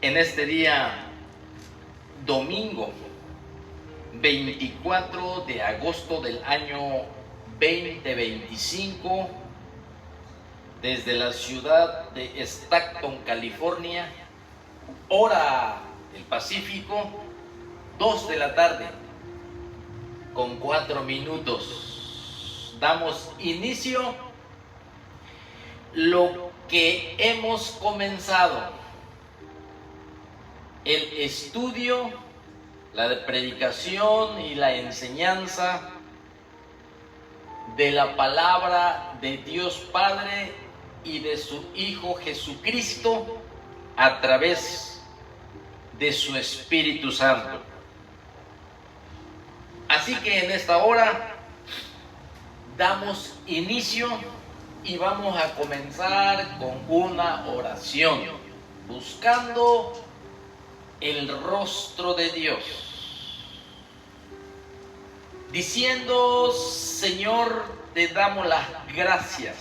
En este día, domingo 24 de agosto del año 2025, desde la ciudad de Stockton, California, hora del Pacífico, 2 de la tarde, con 4 minutos. Damos inicio lo que hemos comenzado, el estudio, la predicación y la enseñanza de la palabra de Dios Padre y de su Hijo Jesucristo a través de su Espíritu Santo. Así que en esta hora damos inicio y vamos a comenzar con una oración, buscando el rostro de Dios, diciendo: Señor, te damos las gracias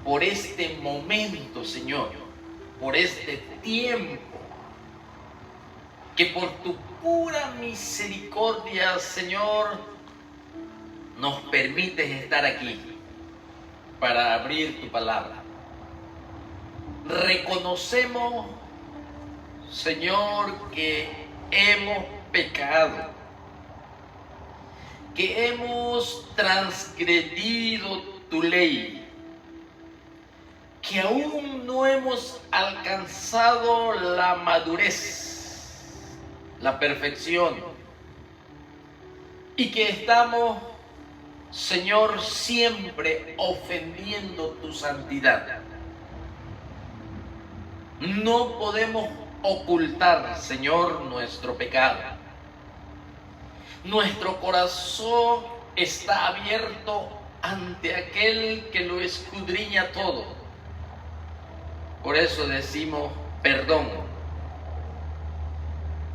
por este momento, Señor, por este tiempo, que por tu pura misericordia, Señor, nos permites estar aquí para abrir tu palabra. Reconocemos, Señor, que hemos pecado, que hemos transgredido tu ley, que aún no hemos alcanzado la madurez, la perfección, y que estamos, Señor, siempre ofendiendo tu santidad. No podemos ocultar, Señor, nuestro pecado. Nuestro corazón está abierto ante aquel que lo escudriña todo. Por eso decimos perdón.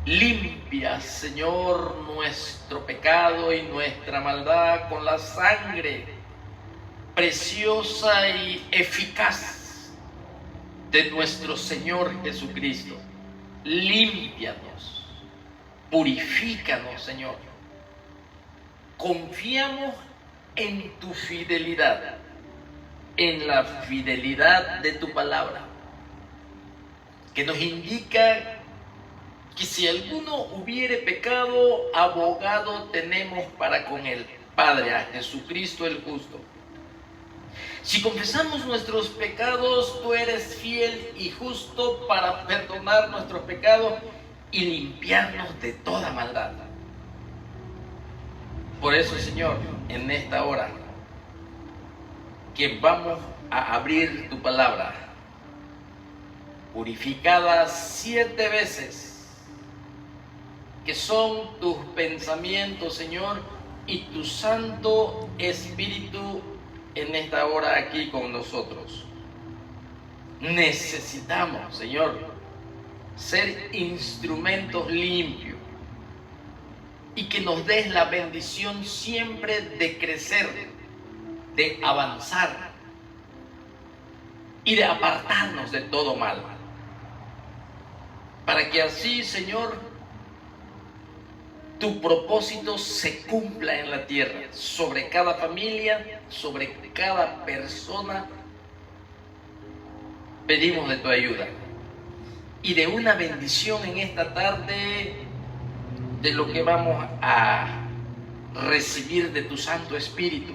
Limpia, Señor, nuestro pecado y nuestra maldad con la sangre preciosa y eficaz de nuestro Señor Jesucristo. Límpianos, purifícanos, Señor. Confiamos en tu fidelidad, en la fidelidad de tu palabra, que nos indica que si alguno hubiere pecado, abogado tenemos para con el Padre, a Jesucristo el justo. Si confesamos nuestros pecados, tú eres fiel y justo para perdonar nuestros pecados y limpiarnos de toda maldad. Por eso, Señor, en esta hora que vamos a abrir tu palabra, purificada 7 veces, que son tus pensamientos, Señor, y tu Santo Espíritu en esta hora aquí con nosotros. Necesitamos, Señor, ser instrumentos limpios y que nos des la bendición siempre de crecer, de avanzar y de apartarnos de todo mal. Para que así, Señor, tu propósito se cumpla en la tierra, sobre cada familia, sobre cada persona. Pedimos de tu ayuda y de una bendición en esta tarde de lo que vamos a recibir de tu Santo Espíritu.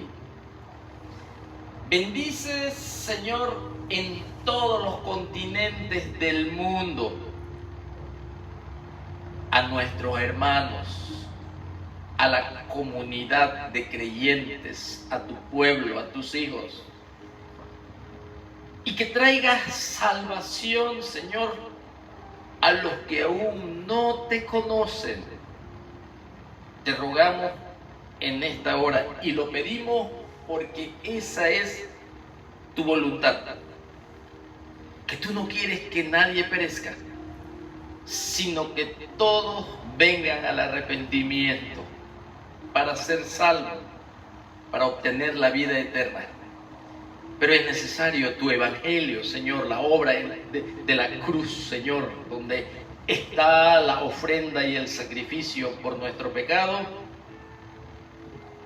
Bendice, Señor, en todos los continentes del mundo a nuestros hermanos, a la comunidad de creyentes, a tu pueblo, a tus hijos. Y que traigas salvación, Señor, a los que aún no te conocen. Te rogamos en esta hora y lo pedimos porque esa es tu voluntad. Que tú no quieres que nadie perezca, sino que todos vengan al arrepentimiento para ser salvos, para obtener la vida eterna. Pero es necesario tu evangelio, Señor, la obra de la cruz, Señor, donde está la ofrenda y el sacrificio por nuestro pecado,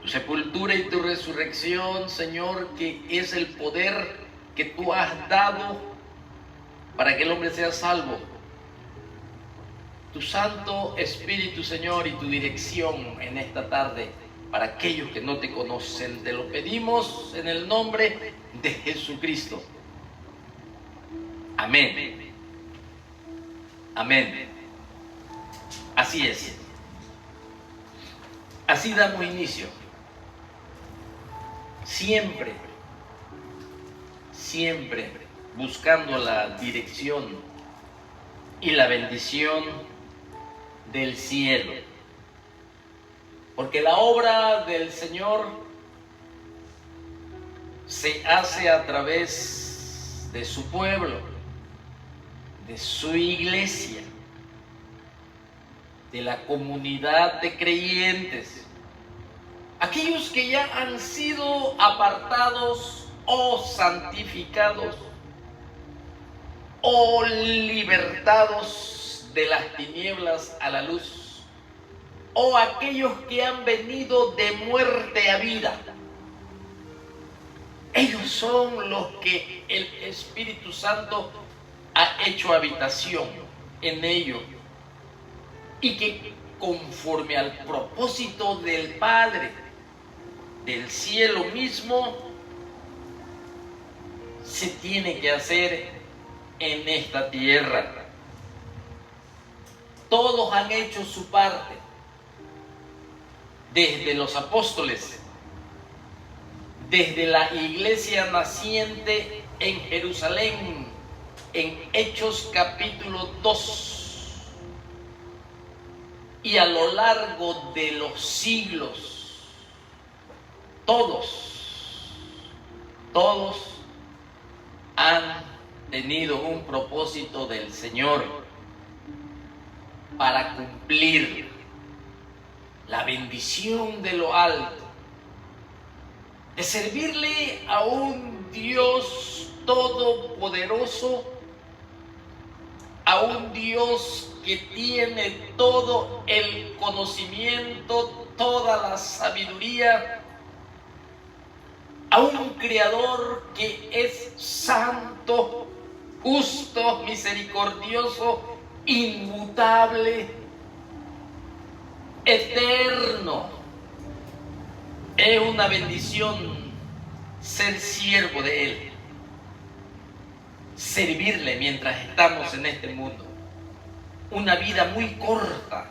tu sepultura y tu resurrección, Señor, que es el poder que tú has dado para que el hombre sea salvo. Tu Santo Espíritu, Señor, y tu dirección en esta tarde para aquellos que no te conocen, te lo pedimos en el nombre de Jesucristo. Amén. Amén. Así es. Así damos inicio. Siempre buscando la dirección y la bendición del cielo. Porque la obra del Señor se hace a través de su pueblo, de su iglesia, de la comunidad de creyentes, aquellos que ya han sido apartados o santificados o libertados de las tinieblas a la luz, o aquellos que han venido de muerte a vida. Ellos son los que el Espíritu Santo ha hecho habitación en ellos, y que conforme al propósito del Padre del cielo mismo se tiene que hacer en esta tierra. Todos han hecho su parte, desde los apóstoles, desde la iglesia naciente en Jerusalén, en Hechos capítulo 2, y a lo largo de los siglos, todos han tenido un propósito del Señor para cumplir la bendición de lo alto, de servirle a un Dios todopoderoso, a un Dios que tiene todo el conocimiento, toda la sabiduría, a un Creador que es santo, justo, misericordioso, inmutable, eterno. Es una bendición ser siervo de Él, servirle mientras estamos en este mundo. Una vida muy corta,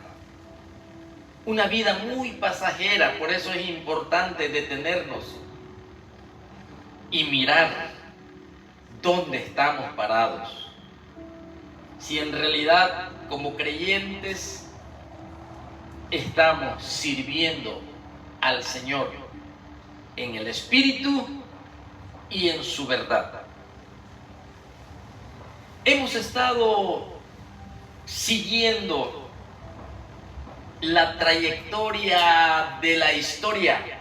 una vida muy pasajera. Por eso es importante detenernos y mirar dónde estamos parados. Si en realidad como creyentes estamos sirviendo al Señor en el Espíritu y en su verdad. Hemos estado siguiendo la trayectoria de la historia.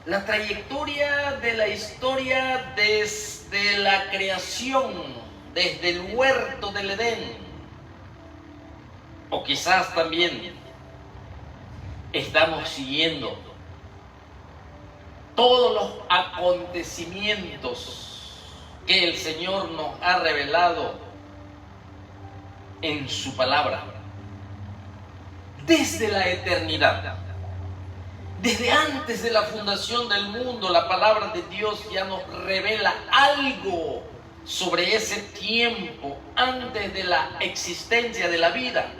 La trayectoria de la historia desde la creación, desde el huerto del Edén. O quizás también estamos siguiendo todos los acontecimientos que el Señor nos ha revelado en su palabra. Desde la eternidad, desde antes de la fundación del mundo, la palabra de Dios ya nos revela algo sobre ese tiempo antes de la existencia de la vida.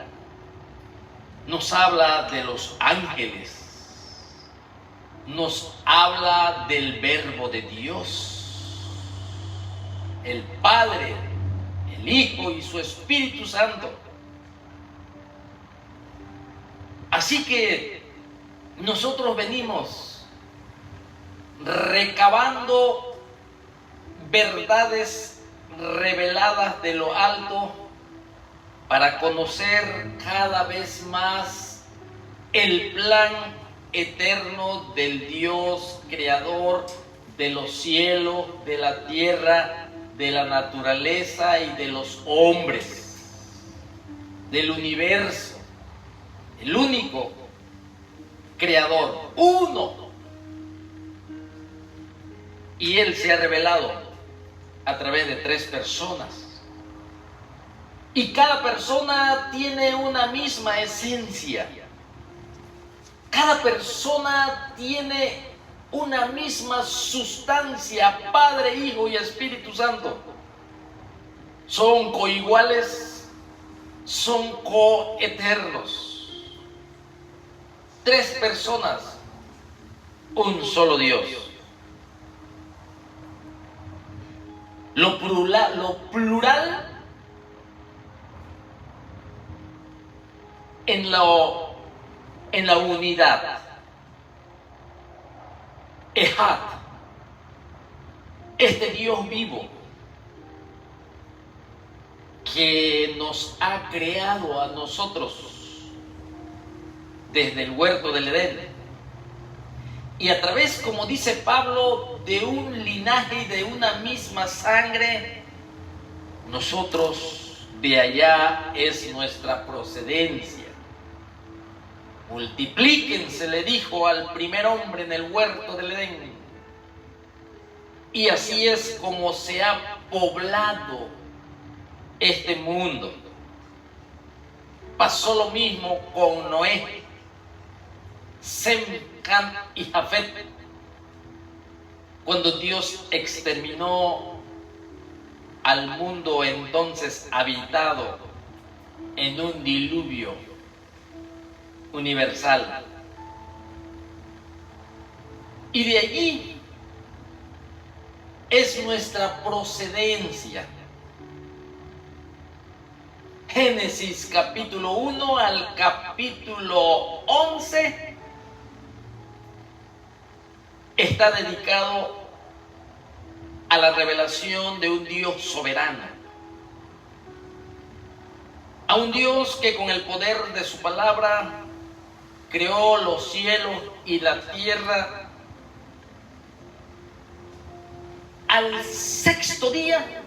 Nos habla de los ángeles, nos habla del Verbo de Dios, el Padre, el Hijo y su Espíritu Santo. Así que nosotros venimos recabando verdades reveladas de lo alto para conocer cada vez más el plan eterno del Dios creador de los cielos, de la tierra, de la naturaleza y de los hombres, del universo, el único creador, uno. Y Él se ha revelado a través de 3 personas. Y cada persona tiene una misma esencia. Cada persona tiene una misma sustancia, Padre, Hijo y Espíritu Santo. Son coiguales, son coeternos. 3 personas, un solo Dios. Lo plural en la unidad. Ejad, este Dios vivo que nos ha creado a nosotros desde el huerto del Edén, y a través, como dice Pablo, de un linaje y de una misma sangre, nosotros de allá es nuestra procedencia. Multiplíquense, le dijo al primer hombre en el huerto del Edén. Y así es como se ha poblado este mundo. Pasó lo mismo con Noé, Sem, Cam y Jafet, cuando Dios exterminó al mundo entonces habitado en un diluvio universal. Y de allí es nuestra procedencia. Génesis capítulo 1 al capítulo 11 está dedicado a la revelación de un Dios soberano, a un Dios que con el poder de su palabra creó los cielos y la tierra. Al 6º día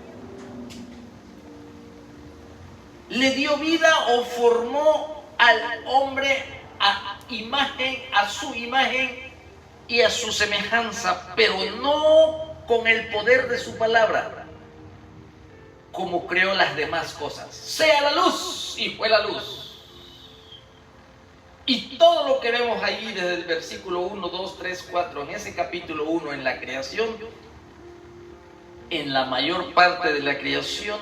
le dio vida o formó al hombre a su imagen y a su semejanza, pero no con el poder de su palabra, como creó las demás cosas. Sea la luz, y fue la luz. Y todo lo que vemos ahí desde el versículo 1, 2, 3, 4, en ese capítulo 1, en la creación, en la mayor parte de la creación,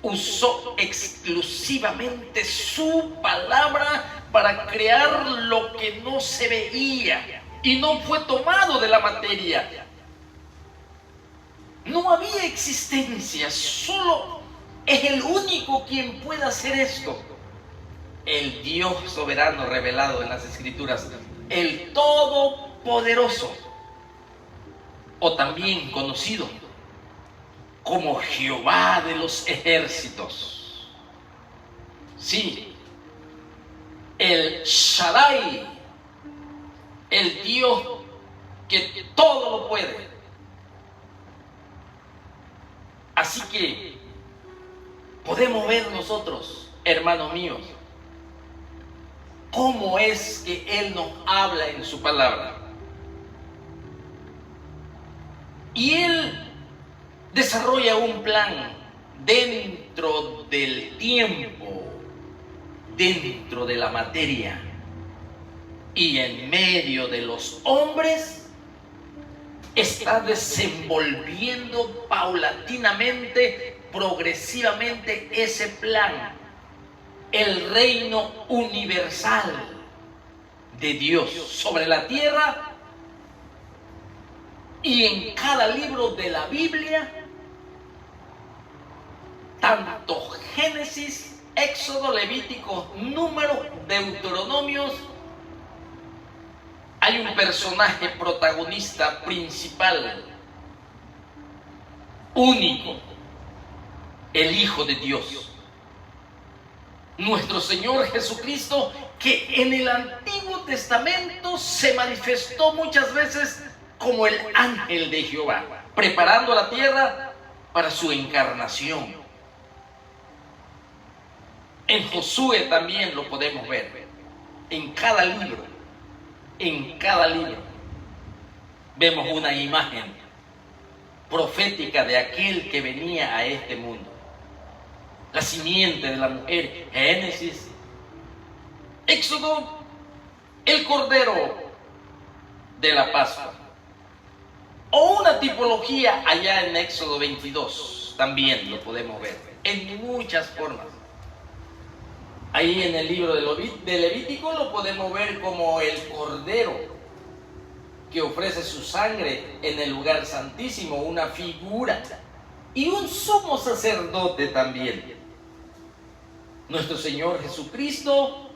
usó exclusivamente su palabra para crear lo que no se veía y no fue tomado de la materia. No había existencia, solo es el único quien puede hacer esto. El Dios soberano revelado en las Escrituras, el Todopoderoso, o también conocido como Jehová de los ejércitos. Sí, el Shaddai, el Dios que todo lo puede. Así que podemos ver nosotros, hermanos míos, cómo es que Él nos habla en su palabra. Y Él desarrolla un plan dentro del tiempo, dentro de la materia y en medio de los hombres. Está desenvolviendo paulatinamente, progresivamente ese plan, el reino universal de Dios sobre la tierra. Y en cada libro de la Biblia, tanto Génesis, Éxodo, Levítico, Número, Deuteronomios, hay un personaje protagonista principal, único, el Hijo de Dios, nuestro Señor Jesucristo, que en el Antiguo Testamento se manifestó muchas veces como el ángel de Jehová, preparando la tierra para su encarnación. En Josué también lo podemos ver. En cada libro vemos una imagen profética de aquel que venía a este mundo. La simiente de la mujer, Génesis, Éxodo, el Cordero de la Pascua. O una tipología allá en Éxodo 22, también lo podemos ver, en muchas formas. Ahí en el libro de Levítico lo podemos ver como el Cordero que ofrece su sangre en el lugar santísimo, una figura, y un sumo sacerdote también. Nuestro Señor Jesucristo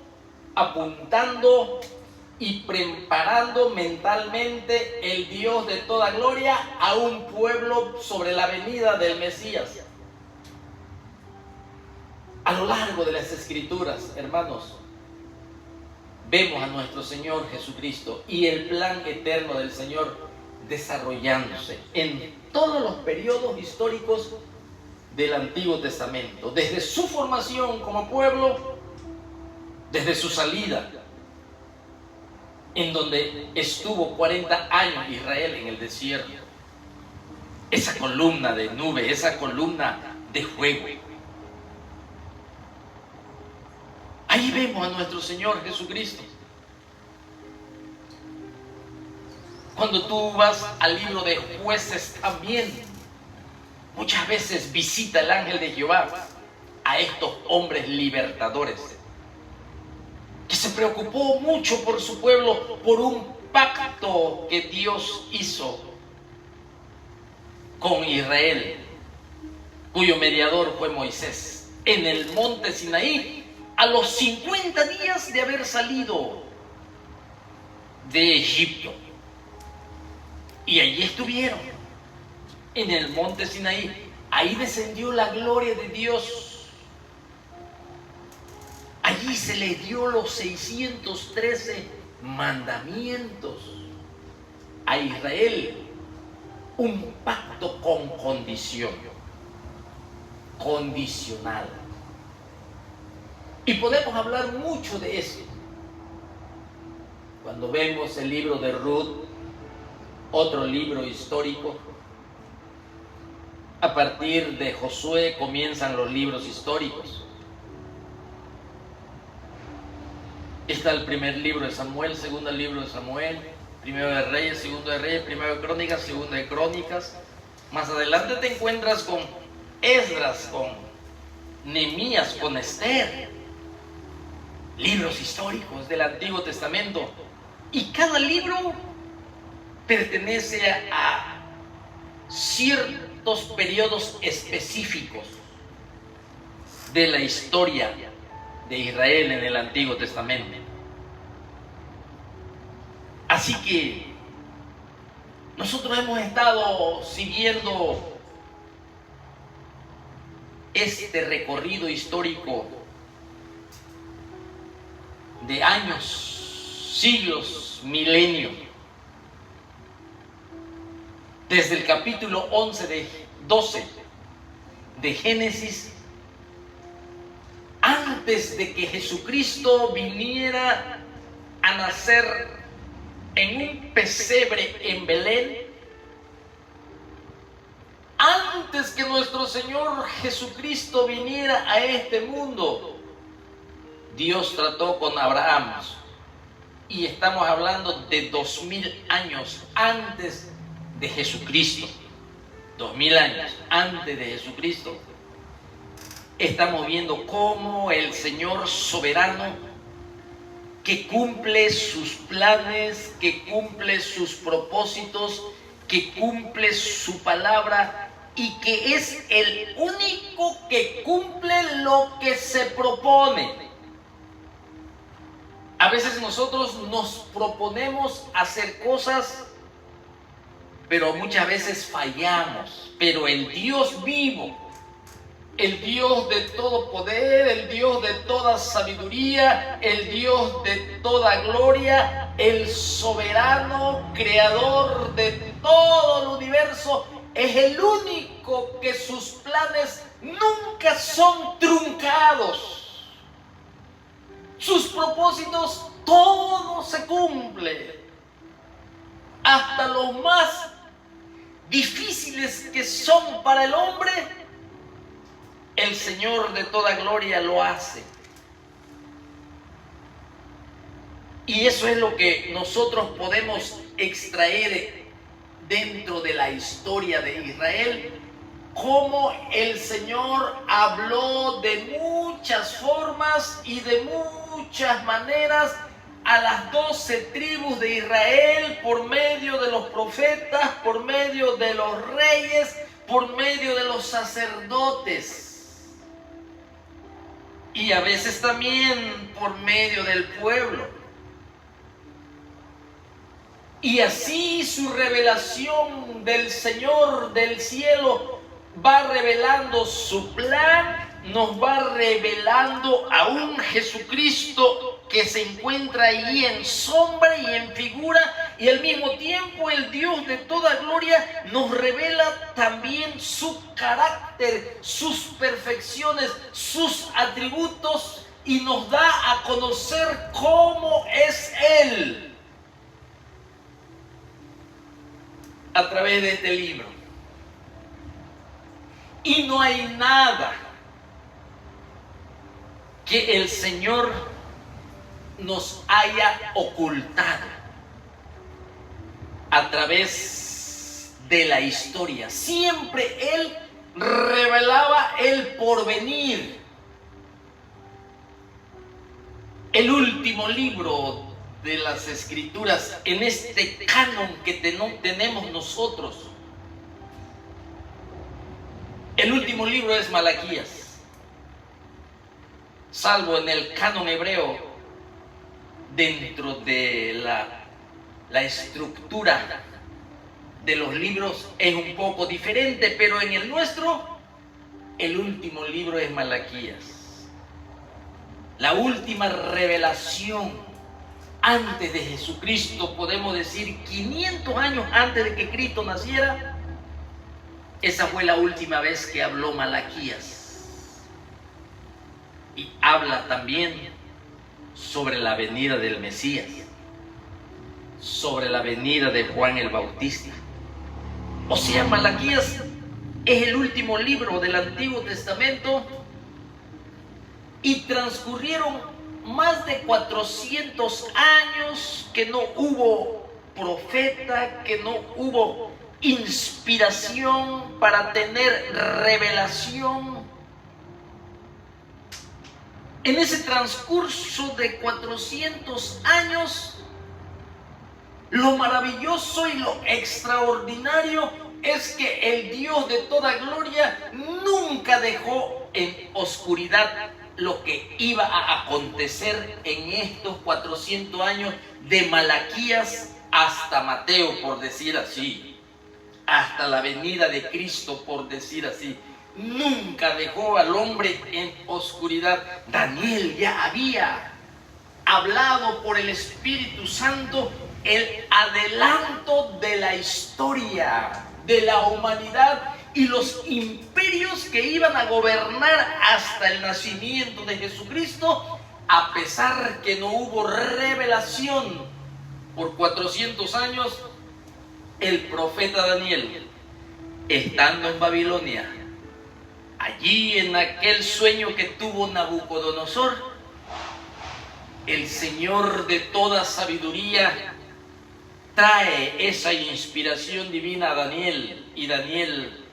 apuntando y preparando mentalmente el Dios de toda gloria a un pueblo sobre la venida del Mesías. A lo largo de las Escrituras, hermanos, vemos a nuestro Señor Jesucristo y el plan eterno del Señor desarrollándose en todos los periodos históricos del Antiguo Testamento, desde su formación como pueblo, desde su salida, en donde estuvo 40 años Israel en el desierto, esa columna de nube, esa columna de fuego. Ahí vemos a nuestro Señor Jesucristo. Cuando tú vas al libro de Jueces también, muchas veces visita el ángel de Jehová a estos hombres libertadores, que se preocupó mucho por su pueblo, por un pacto que Dios hizo con Israel, cuyo mediador fue Moisés, en el monte Sinaí, a los 50 días de haber salido de Egipto. Y allí estuvieron, en el monte Sinaí. Ahí descendió la gloria de Dios. Allí se le dio los 613 mandamientos a Israel. Un pacto con condición, condicional. Y podemos hablar mucho de eso. Cuando vemos el libro de Ruth, otro libro histórico, a partir de Josué comienzan los libros históricos. Está el primer libro de Samuel, segundo libro de Samuel, primero de Reyes, segundo de Reyes, primero de Crónicas, segundo de Crónicas. Más adelante te encuentras con Esdras, con Nehemías, con Esther. Libros históricos del Antiguo Testamento. Y cada libro pertenece a ciertos periodos específicos de la historia de Israel en el Antiguo Testamento. Así que nosotros hemos estado siguiendo este recorrido histórico de años, siglos, milenios, desde el capítulo 12 de Génesis, antes de que Jesucristo viniera a nacer en un pesebre en Belén, antes que nuestro Señor Jesucristo viniera a este mundo, Dios trató con Abraham, y estamos hablando de 2000 años antes de Jesucristo. 2000 años antes de Jesucristo, estamos viendo cómo el Señor soberano, que cumple sus planes, que cumple sus propósitos, que cumple su palabra, y que es el único que cumple lo que se propone. A veces nosotros nos proponemos hacer cosas, pero muchas veces fallamos. Pero el Dios vivo, el Dios de todo poder, el Dios de toda sabiduría, el Dios de toda gloria, el soberano creador de todo el universo, es el único que sus planes nunca son truncados. Sus propósitos, todo se cumple. Hasta los más difíciles que son para el hombre, el Señor de toda gloria lo hace. Y eso es lo que nosotros podemos extraer dentro de la historia de Israel, cómo el Señor habló de muchas formas y de muchas maneras a las 12 tribus de Israel por medio de los profetas, por medio de los reyes, por medio de los sacerdotes. Y a veces también por medio del pueblo. Y así su revelación del Señor del cielo va revelando su plan, nos va revelando a un Jesucristo que se encuentra ahí en sombra y en figura, y al mismo tiempo el Dios de toda gloria nos revela también su carácter, sus perfecciones, sus atributos, y nos da a conocer cómo es Él a través de este libro. Y no hay nada que el Señor nos haya ocultado a través de la historia. Siempre Él revelaba el porvenir. El último libro de las Escrituras en este canon que tenemos nosotros, el último libro es Malaquías, salvo en el canon hebreo. Dentro de la estructura de los libros es un poco diferente, pero en el nuestro, el último libro es Malaquías. La última revelación antes de Jesucristo, podemos decir 500 años antes de que Cristo naciera, esa fue la última vez que habló Malaquías. Y habla también sobre la venida del Mesías, sobre la venida de Juan el Bautista. O sea, Malaquías es el último libro del Antiguo Testamento, y transcurrieron más de 400 años que no hubo profeta, que no hubo inspiración para tener revelación. En ese transcurso de 400 años, lo maravilloso y lo extraordinario es que el Dios de toda gloria nunca dejó en oscuridad lo que iba a acontecer en estos 400 años, de Malaquías hasta Mateo, por decir así, hasta la venida de Cristo, por decir así. Nunca dejó al hombre en oscuridad. Daniel ya había hablado por el Espíritu Santo el adelanto de la historia de la humanidad y los imperios que iban a gobernar hasta el nacimiento de Jesucristo, a pesar que no hubo revelación por 400 años. El profeta Daniel, estando en Babilonia, allí en aquel sueño que tuvo Nabucodonosor, el Señor de toda sabiduría trae esa inspiración divina a Daniel, y Daniel,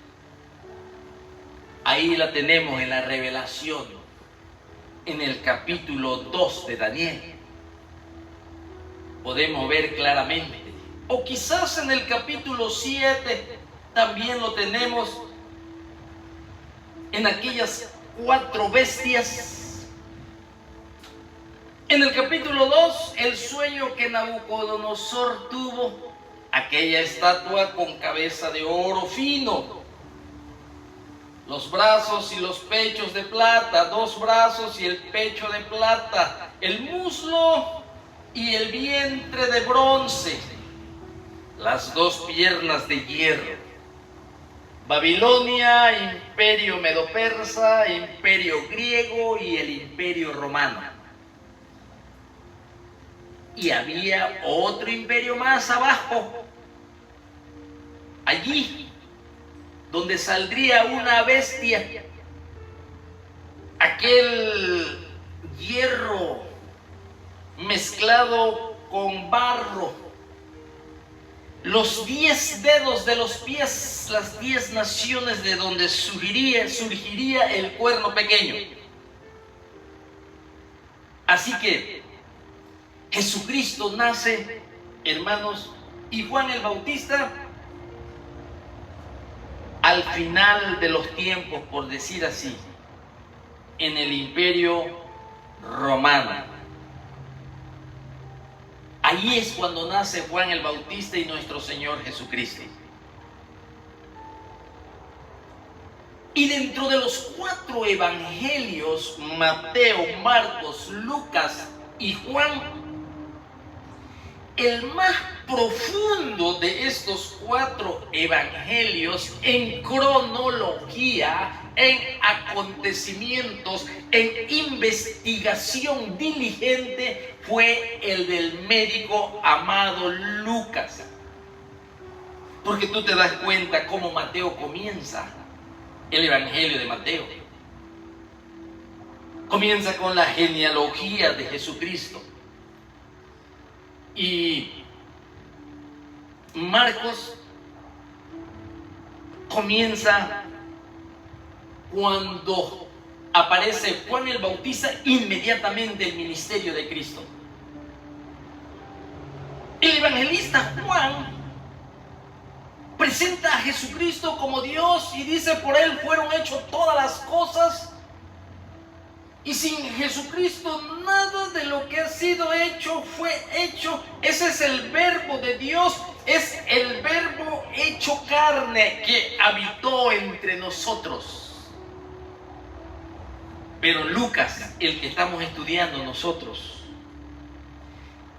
ahí la tenemos en la revelación, en el capítulo 2 de Daniel. Podemos ver claramente, o quizás en el capítulo 7 también lo tenemos, en aquellas 4 bestias. En el capítulo 2, el sueño que Nabucodonosor tuvo, aquella estatua con cabeza de oro fino. los brazos y los pechos de plata, 2 brazos y el pecho de plata, el muslo y el vientre de bronce, las 2 piernas de hierro. Babilonia, imperio medo-persa, imperio griego y el imperio romano. Y había otro imperio más abajo, allí donde saldría una bestia, aquel hierro mezclado con barro, los 10 dedos de los pies, las 10 naciones de donde surgiría el cuerno pequeño. Así que Jesucristo nace, hermanos, y Juan el Bautista al final de los tiempos, por decir así, en el imperio romano. Ahí es cuando nace Juan el Bautista y nuestro Señor Jesucristo. Y dentro de los 4 evangelios, Mateo, Marcos, Lucas y Juan, el más profundo de estos 4 evangelios en cronología, en acontecimientos, en investigación diligente, fue el del médico amado Lucas. Porque tú te das cuenta cómo Mateo comienza el evangelio de Mateo. Comienza con la genealogía de Jesucristo. Y Marcos comienza cuando aparece Juan el Bautista, inmediatamente el ministerio de Cristo. El evangelista Juan presenta a Jesucristo como Dios y dice: por él fueron hechas todas las cosas, y sin Jesucristo nada de lo que ha sido hecho fue hecho. Ese es el verbo de Dios, es el verbo hecho carne que habitó entre nosotros. Pero Lucas, el que estamos estudiando nosotros,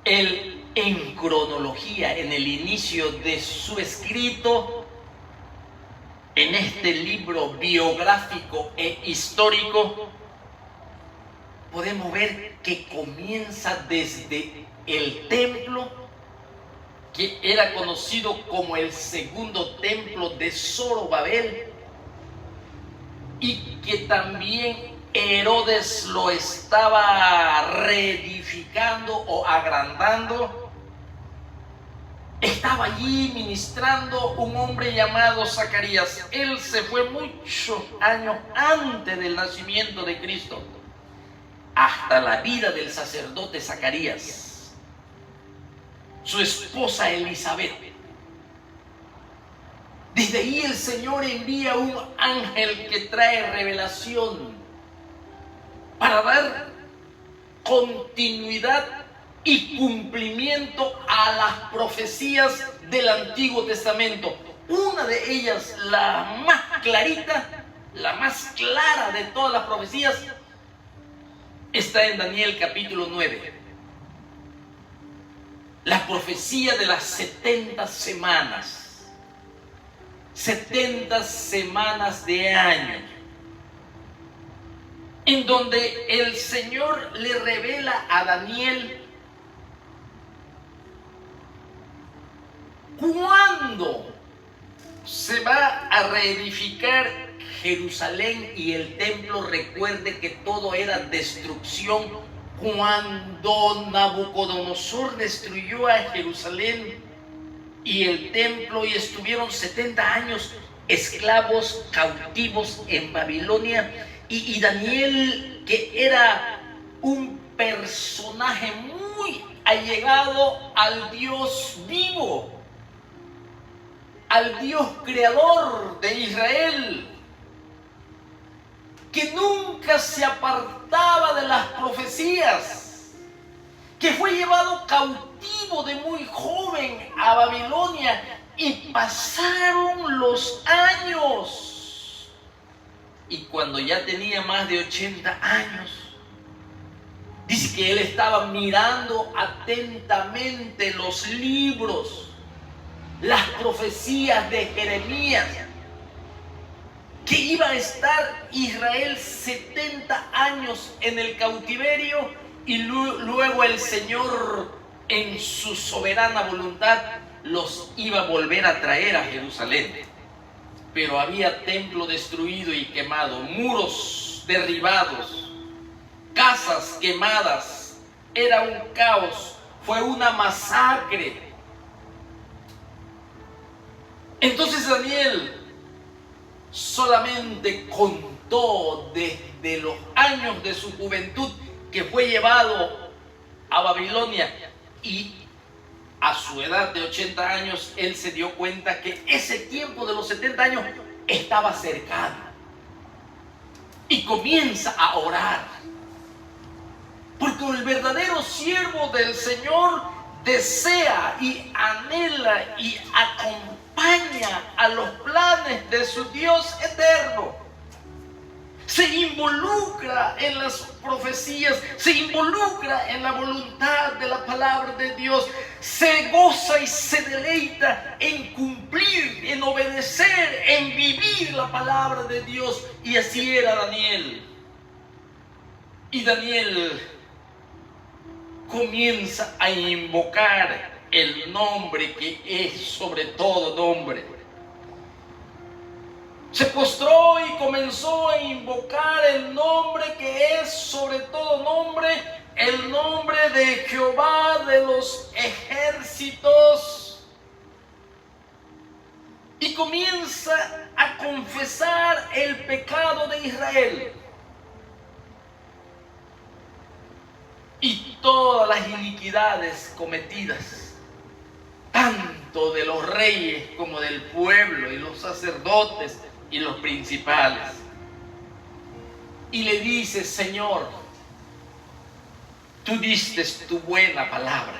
él en cronología, en el inicio de su escrito, en este libro biográfico e histórico, podemos ver que comienza desde el templo, que era conocido como el segundo templo de Zorobabel, y que también Herodes lo estaba reedificando o agrandando. Estaba allí ministrando un hombre llamado Zacarías. Él se fue muchos años antes del nacimiento de Cristo, hasta la vida del sacerdote Zacarías, su esposa Elizabeth. Desde ahí el Señor envía un ángel que trae revelación para dar continuidad y cumplimiento a las profecías del Antiguo Testamento. Una de ellas, la más clarita, la más clara de todas las profecías, está en Daniel capítulo 9. La profecía de las 70 semanas. 70 semanas de año, en donde el Señor le revela a Daniel cuándo se va a reedificar Jerusalén y el templo. Recuerde que todo era destrucción. Cuando Nabucodonosor destruyó a Jerusalén y el templo, y estuvieron 70 años esclavos, cautivos en Babilonia, y Daniel, que era un personaje muy allegado al Dios vivo, al Dios creador de Israel, que nunca se apartaba de las profecías, que fue llevado cautivo de muy joven a Babilonia, y pasaron los años y cuando ya tenía más de 80 años, dice que él estaba mirando atentamente los libros, las profecías de Jeremías, que iba a estar Israel 70 años en el cautiverio y luego el Señor, en su soberana voluntad, los iba a volver a traer a Jerusalén. Pero había templo destruido y quemado, muros derribados, casas quemadas. Era un caos, fue una masacre. Entonces Daniel solamente contó desde los años de su juventud, que fue llevado a Babilonia, y a su edad de 80 años, él se dio cuenta que ese tiempo de los 70 años estaba cercano. Y comienza a orar. Porque el verdadero siervo del Señor desea y anhela y acompaña a los planes de su Dios eterno. Se involucra en las profecías, se involucra en la voluntad de la palabra de Dios, se goza y se deleita en cumplir, en obedecer, en vivir la palabra de Dios. Y así era Daniel. Y Daniel comienza a invocar el nombre que es sobre todo nombre. Se postró y comenzó a invocar el nombre que es sobre todo nombre, el nombre de Jehová de los ejércitos. Y comienza a confesar el pecado de Israel y todas las iniquidades cometidas, tanto de los reyes como del pueblo y los sacerdotes y los principales. Y le dice: Señor, tú diste tu buena palabra,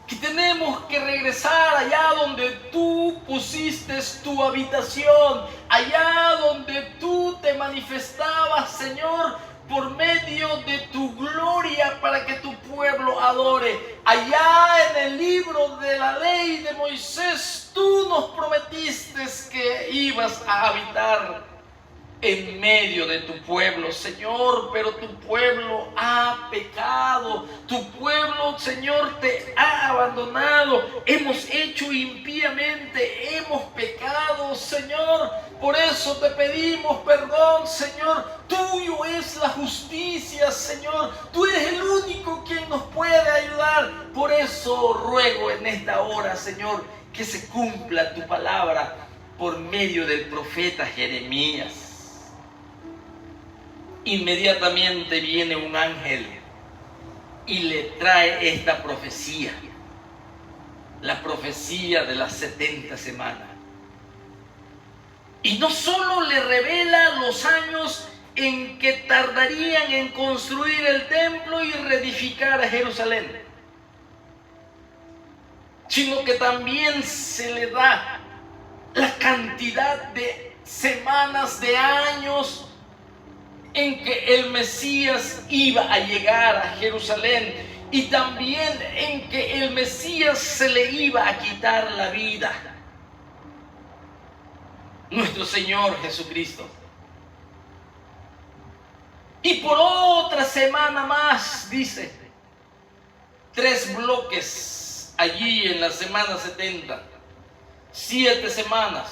que tenemos que regresar allá donde tú pusiste tu habitación, allá donde tú te manifestabas, Señor, por medio de tu gloria, para que tu pueblo adore. Allá en el libro de la ley de Moisés, tú nos prometiste que ibas a habitar en medio de tu pueblo, Señor, pero tu pueblo ha pecado, tu pueblo, Señor, te ha abandonado, hemos hecho impíamente, hemos pecado, Señor, por eso te pedimos perdón, Señor, tuyo es la justicia, Señor, tú eres el único quien nos puede ayudar, por eso ruego en esta hora, Señor, que se cumpla tu palabra por medio del profeta Jeremías. Inmediatamente viene un ángel y le trae esta profecía, la profecía de las 70 semanas. Y no solo le revela los años en que tardarían en construir el templo y reedificar a Jerusalén, sino que también se le da la cantidad de semanas, de años en que el Mesías iba a llegar a Jerusalén, y también en que el Mesías se le iba a quitar la vida. Nuestro Señor Jesucristo. Y por otra semana más, dice, 3 bloques allí en la semana 70, 7 semanas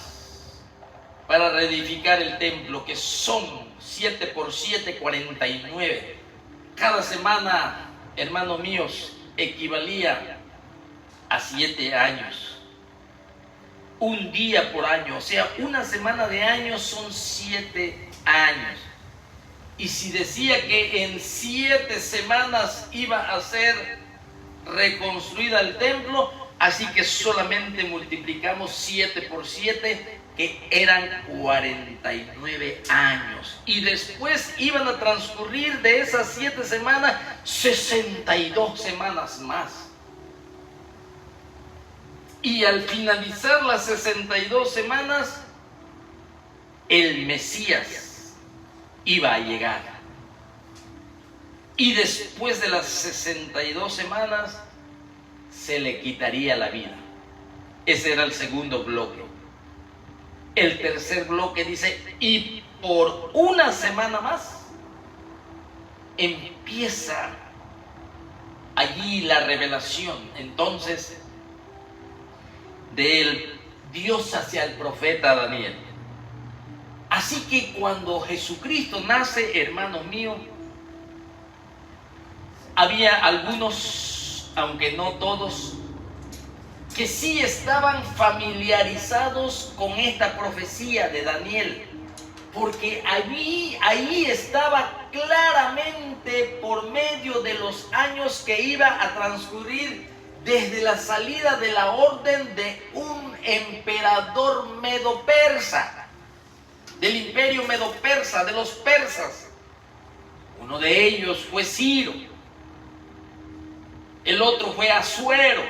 para reedificar el templo, que son 7 por 7, 49. Cada semana, hermanos míos, equivalía a 7 años. Un día por año, o sea, una semana de años son 7 años. Y si decía que en 7 semanas iba a ser reconstruida el templo, así que solamente multiplicamos 7 por 7, que eran 49 años. Y después iban a transcurrir de esas 7 semanas 62 semanas más. Y al finalizar las 62 semanas, el Mesías iba a llegar. Y después de las 62 semanas se le quitaría la vida. Ese era el segundo bloque. El tercer bloque dice, y por una semana más empieza allí la revelación entonces del Dios hacia el profeta Daniel. Así que cuando Jesucristo nace, hermanos míos, había algunos, aunque no todos, que sí estaban familiarizados con esta profecía de Daniel, porque ahí estaba claramente por medio de los años que iba a transcurrir desde la salida de la orden de un emperador medo-persa, del imperio medo-persa, de los persas. Uno de ellos fue Ciro, el otro fue Asuero.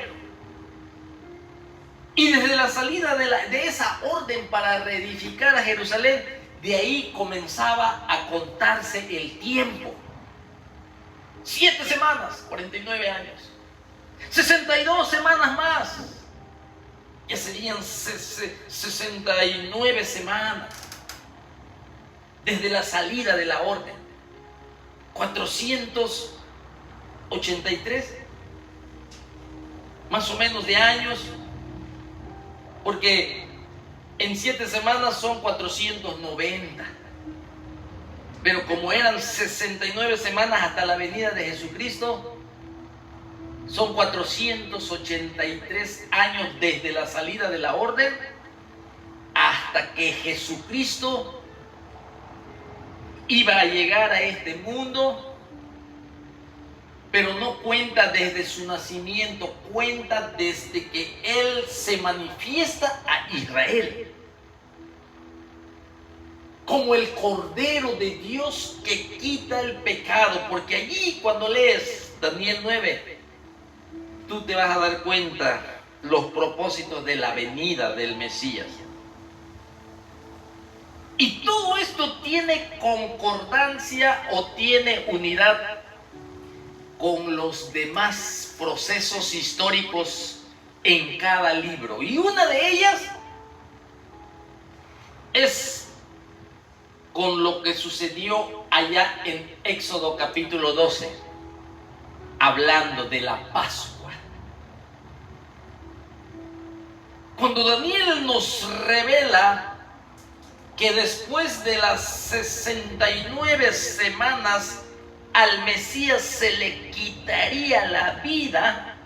Y desde la salida de esa orden para reedificar a Jerusalén, de ahí comenzaba a contarse el tiempo. 7 semanas, 49 años. 62 semanas más, ya serían 69 semanas. Desde la salida de la orden. 483, más o menos de años. Porque en 7 semanas son 490. Pero como eran 69 semanas hasta la venida de Jesucristo, son 483 años desde la salida de la orden hasta que Jesucristo iba a llegar a este mundo. Pero no cuenta desde su nacimiento, cuenta desde que Él se manifiesta a Israel. Como el Cordero de Dios que quita el pecado. Porque allí cuando lees Daniel 9, tú te vas a dar cuenta los propósitos de la venida del Mesías. Y todo esto tiene concordancia o tiene unidad con los demás procesos históricos en cada libro. Y una de ellas es con lo que sucedió allá en Éxodo capítulo 12, hablando de la Pascua. Cuando Daniel nos revela que después de las 69 semanas al Mesías se le quitaría la vida,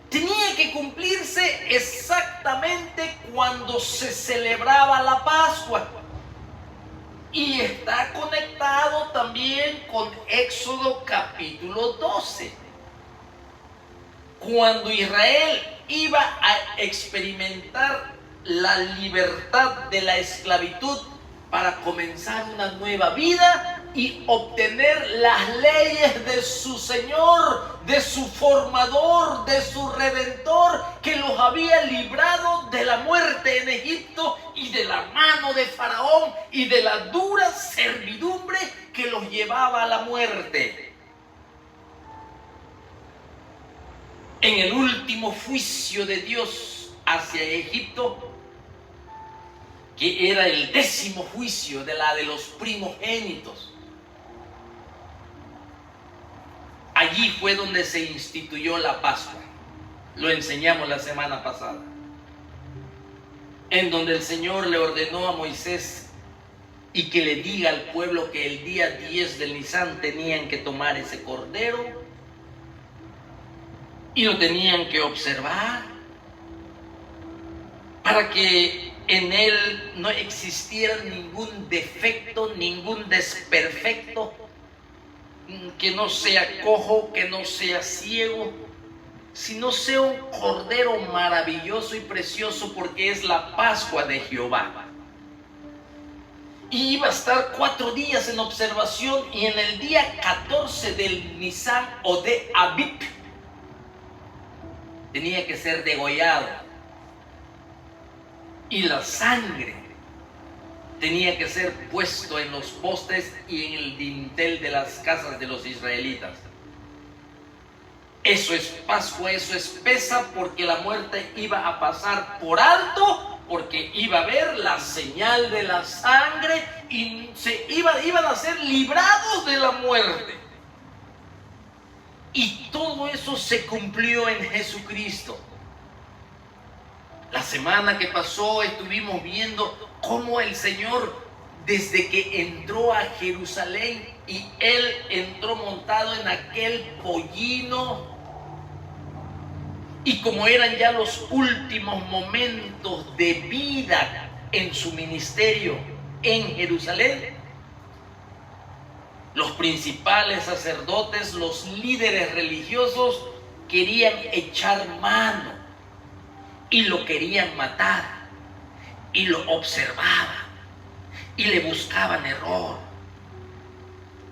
tenía que cumplirse exactamente cuando se celebraba la Pascua. Y está conectado también con Éxodo capítulo 12. Cuando Israel iba a experimentar la libertad de la esclavitud para comenzar una nueva vida y obtener las leyes de su Señor, de su formador, de su Redentor, que los había librado de la muerte en Egipto y de la mano de Faraón y de la dura servidumbre que los llevaba a la muerte. En el último juicio de Dios hacia Egipto, que era el 10º juicio de los primogénitos, allí fue donde se instituyó la Pascua. Lo enseñamos la semana pasada. En donde el Señor le ordenó a Moisés y que le diga al pueblo que el día 10 del Nisan tenían que tomar ese cordero y lo tenían que observar para que en él no existiera ningún defecto, ningún desperfecto, que no sea cojo, que no sea ciego, sino sea un cordero maravilloso y precioso, porque es la Pascua de Jehová. Y iba a estar 4 días en observación, y en el día 14 del Nisan o de Abib tenía que ser degollado. Y la sangre tenía que ser puesto en los postes y en el dintel de las casas de los israelitas. Eso es Pascua, eso es Pesa, porque la muerte iba a pasar por alto, porque iba a haber la señal de la sangre y iban a ser librados de la muerte. Y todo eso se cumplió en Jesucristo. La semana que pasó estuvimos viendo cómo el Señor, desde que entró a Jerusalén y Él entró montado en aquel pollino, y como eran ya los últimos momentos de vida en su ministerio en Jerusalén, los principales sacerdotes, los líderes religiosos querían echar mano y lo querían matar, y lo observaban y le buscaban error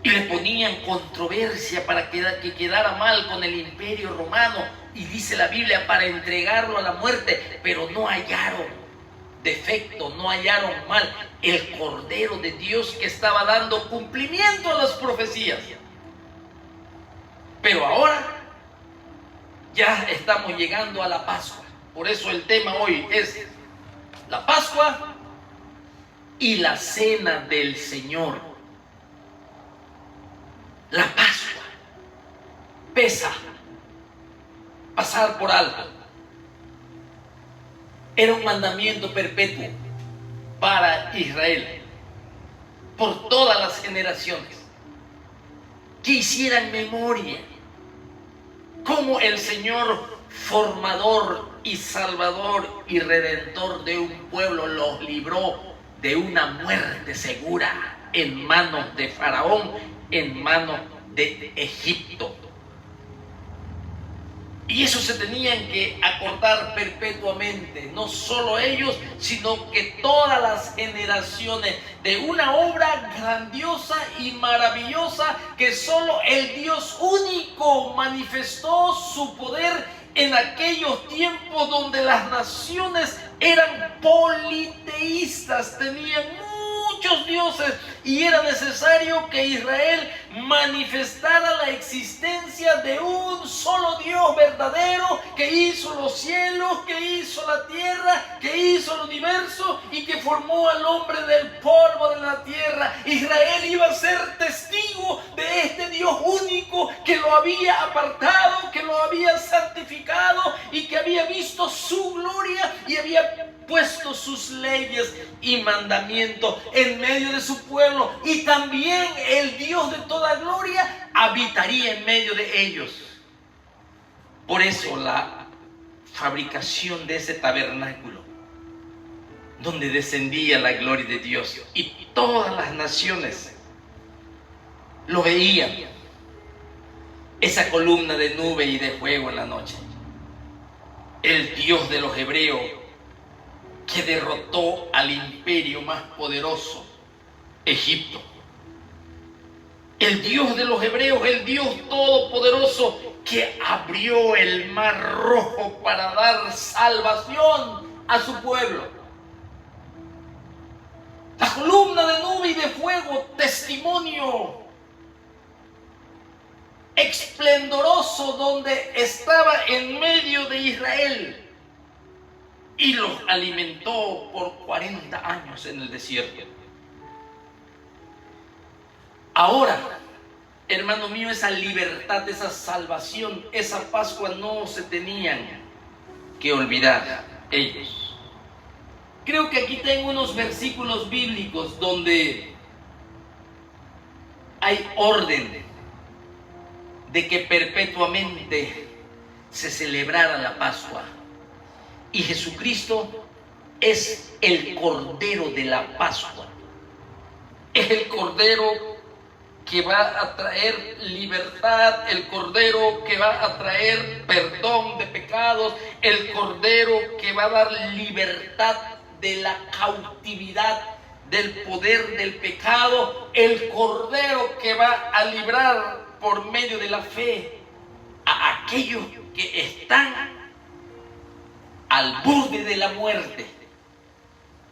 y le ponían controversia para que quedara mal con el imperio romano, y dice la Biblia, para entregarlo a la muerte, pero no hallaron defecto, no hallaron mal. El Cordero de Dios que estaba dando cumplimiento a las profecías. Pero ahora ya estamos llegando a la Pascua. Por eso el tema hoy es la Pascua y la cena del Señor. La Pascua, Pesa, pasar por alto, era un mandamiento perpetuo para Israel, por todas las generaciones, que hicieran memoria cómo el Señor, formador y salvador y redentor de un pueblo, los libró de una muerte segura en manos de Faraón, en manos de Egipto. Y eso se tenían que acordar perpetuamente, no solo ellos, sino que todas las generaciones, de una obra grandiosa y maravillosa que solo el Dios único manifestó su poder en aquellos tiempos donde las naciones eran politeístas, tenían muchos dioses, y era necesario que Israel manifestara la existencia de un solo Dios verdadero, que hizo los cielos, que hizo la tierra, que hizo el universo y que formó al hombre del polvo de la tierra. Israel iba a ser testigo de este Dios único que lo había apartado, que lo había santificado y que había visto su gloria y había puesto sus leyes y mandamientos en medio de su pueblo, y también el Dios de toda gloria habitaría en medio de ellos. Por eso la fabricación de ese tabernáculo, donde descendía la gloria de Dios, y todas las naciones lo veían, esa columna de nube y de fuego en la noche, el Dios de los hebreos, que derrotó al imperio más poderoso, Egipto. El Dios de los hebreos, el Dios todopoderoso que abrió el mar rojo para dar salvación a su pueblo. La columna de nube y de fuego, testimonio esplendoroso donde estaba en medio de Israel. Y los alimentó por 40 años en el desierto. Ahora, hermano mío, esa libertad, esa salvación, esa Pascua no se tenían que olvidar ellos. Creo que aquí tengo unos versículos bíblicos donde hay orden de que perpetuamente se celebrara la Pascua. Y Jesucristo es el Cordero de la Pascua. Es el Cordero que va a traer libertad, el Cordero que va a traer perdón de pecados, el Cordero que va a dar libertad de la cautividad, del poder del pecado, el Cordero que va a librar por medio de la fe a aquellos que están al borde de la muerte,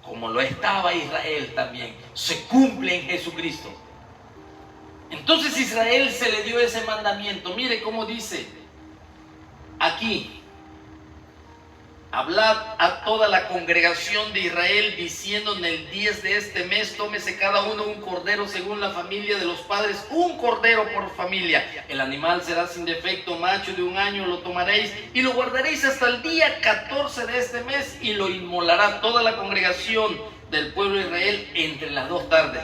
como lo estaba Israel también, se cumple en Jesucristo. Entonces Israel se le dio ese mandamiento. Mire cómo dice aquí: hablad a toda la congregación de Israel diciendo, en el 10 de este mes tómese cada uno un cordero según la familia de los padres, un cordero por familia. El animal será sin defecto, macho de 1 año, lo tomaréis y lo guardaréis hasta el día 14 de este mes y lo inmolará toda la congregación del pueblo de Israel entre las 2 tardes.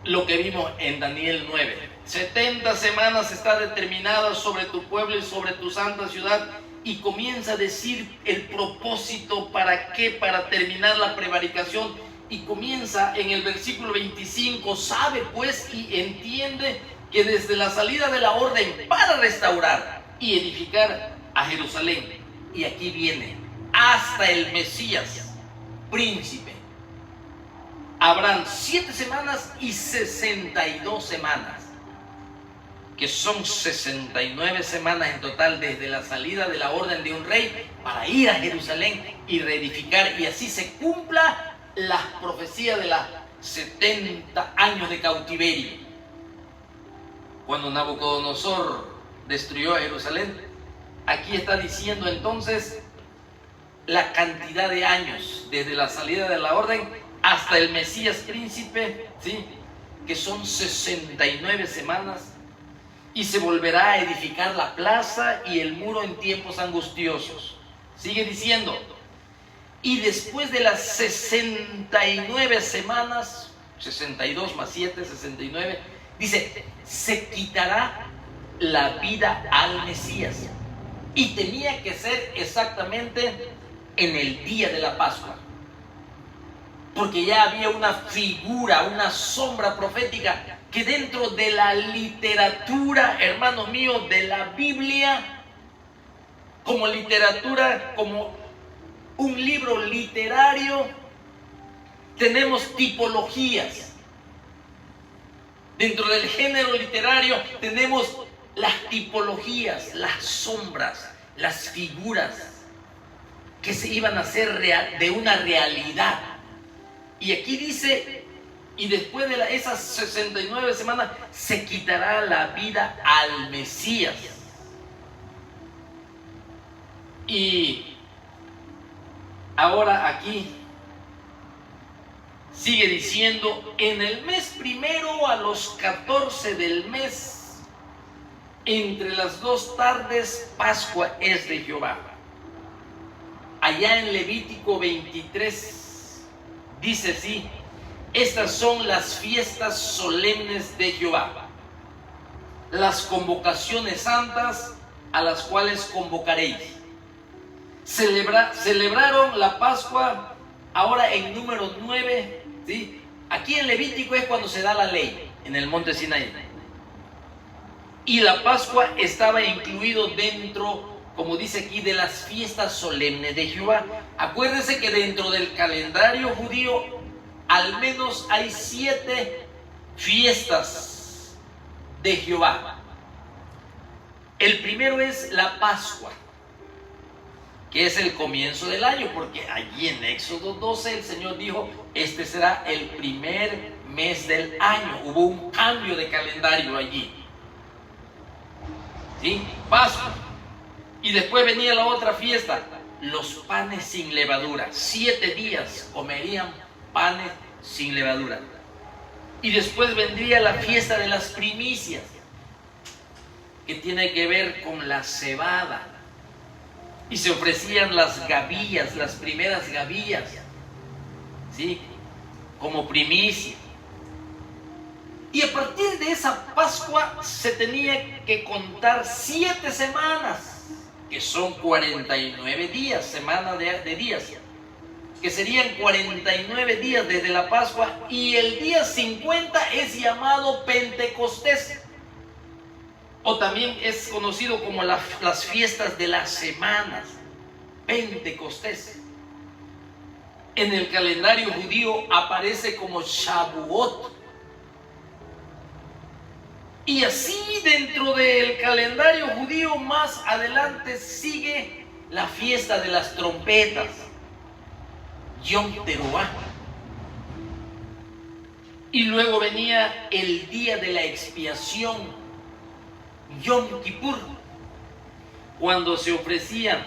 Lo que vimos en Daniel 9. 70 semanas está determinada sobre tu pueblo y sobre tu santa ciudad. Y comienza a decir el propósito, para qué, para terminar la prevaricación. Y comienza en el versículo 25: sabe pues y entiende que desde la salida de la orden para restaurar y edificar a Jerusalén, y aquí viene, hasta el Mesías, príncipe, habrán 7 semanas y 62 semanas. Que son 69 semanas en total desde la salida de la orden de un rey para ir a Jerusalén y reedificar, y así se cumpla la profecía de los 70 años de cautiverio. Cuando Nabucodonosor destruyó a Jerusalén, aquí está diciendo entonces la cantidad de años desde la salida de la orden hasta el Mesías príncipe, ¿sí? Que son 69 semanas. Y se volverá a edificar la plaza y el muro en tiempos angustiosos. Sigue diciendo: y después de las 69 semanas, 62 más 7, 69, dice, se quitará la vida al Mesías. Y tenía que ser exactamente en el día de la Pascua, porque ya había una figura, una sombra profética, que dentro de la literatura, hermano mío, de la Biblia, como literatura, como un libro literario, tenemos tipologías. Dentro del género literario tenemos las tipologías, las sombras, las figuras que se iban a hacer de una realidad. Y aquí dice: y después de esas 69 semanas se quitará la vida al Mesías. Y ahora aquí sigue diciendo: en el mes primero, a los 14 del mes, entre las 2 tardes, Pascua es de Jehová. Allá en Levítico 23 dice así: estas son las fiestas solemnes de Jehová, las convocaciones santas a las cuales convocaréis. Celebraron la Pascua ahora en número 9, ¿sí? Aquí en Levítico es cuando se da la ley, en el monte Sinaí. Y la Pascua estaba incluido dentro, como dice aquí, de las fiestas solemnes de Jehová. Acuérdense que dentro del calendario judío al menos hay 7 fiestas de Jehová. El primero es la Pascua, que es el comienzo del año, porque allí en Éxodo 12 el Señor dijo: este será el primer mes del año. Hubo un cambio de calendario allí, ¿sí? Pascua. Y después venía la otra fiesta, los panes sin levadura. 7 días comerían panes sin levadura. Y después vendría la fiesta de las primicias, que tiene que ver con la cebada. Y se ofrecían las gavillas, las primeras gavillas, ¿sí? Como primicia. Y a partir de esa Pascua se tenía que contar 7 semanas, que son 49 días, semana de días, que serían 49 días desde la Pascua, y el día 50 es llamado Pentecostés, o también es conocido como las fiestas de las semanas, Pentecostés. En el calendario judío aparece como Shavuot. Y así dentro del calendario judío más adelante sigue la fiesta de las trompetas. Yom Teruah. Y luego venía el día de la expiación, Yom Kippur, cuando se ofrecían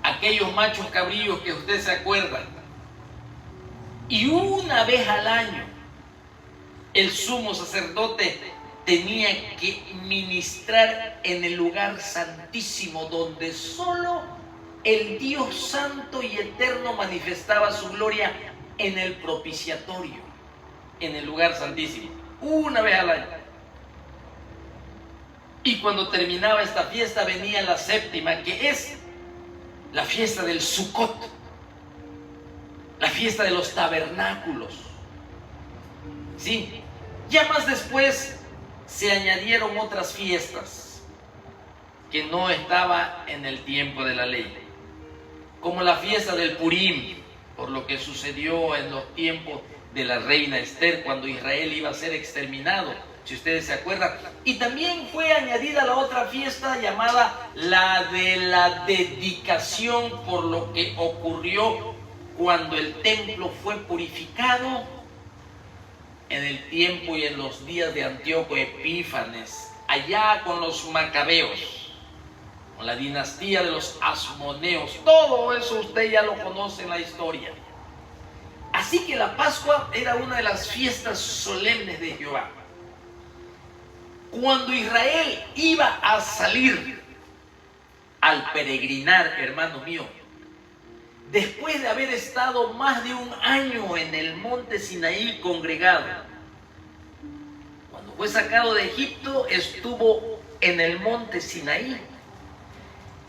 aquellos machos cabríos que usted se acuerda. Y una vez al año, el sumo sacerdote tenía que ministrar en el lugar santísimo, donde solo el Dios santo y eterno manifestaba su gloria, en el propiciatorio, en el lugar santísimo, una vez al año. Y cuando terminaba esta fiesta venía la séptima, que es la fiesta del Sukkot, la fiesta de los tabernáculos. Sí, ya más después se añadieron otras fiestas que no estaba en el tiempo de la ley, como la fiesta del Purim, por lo que sucedió en los tiempos de la reina Esther, cuando Israel iba a ser exterminado, si ustedes se acuerdan. Y también fue añadida la otra fiesta llamada la de la dedicación, por lo que ocurrió cuando el templo fue purificado en el tiempo y en los días de Antíoco Epífanes, allá con los macabeos, con la dinastía de los asmoneos. Todo eso usted ya lo conoce en la historia. Así que la Pascua era una de las fiestas solemnes de Jehová. Cuando Israel iba a salir al peregrinar, hermano mío, después de haber estado más de un año en el monte Sinaí congregado, cuando fue sacado de Egipto, estuvo en el monte Sinaí.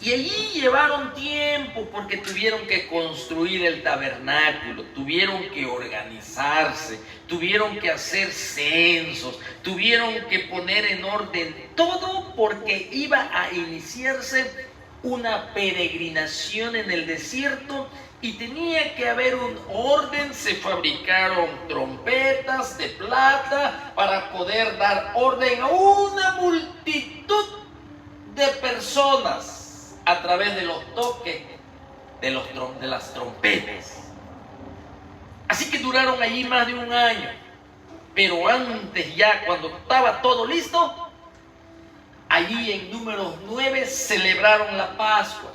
Y allí llevaron tiempo porque tuvieron que construir el tabernáculo, tuvieron que organizarse, tuvieron que hacer censos, tuvieron que poner en orden todo, porque iba a iniciarse una peregrinación en el desierto y tenía que haber un orden. Se fabricaron trompetas de plata para poder dar orden a una multitud de personas a través de los toques de las trompetas. Así que duraron allí más de un año. Pero antes, ya cuando estaba todo listo, allí en Números 9 celebraron la Pascua.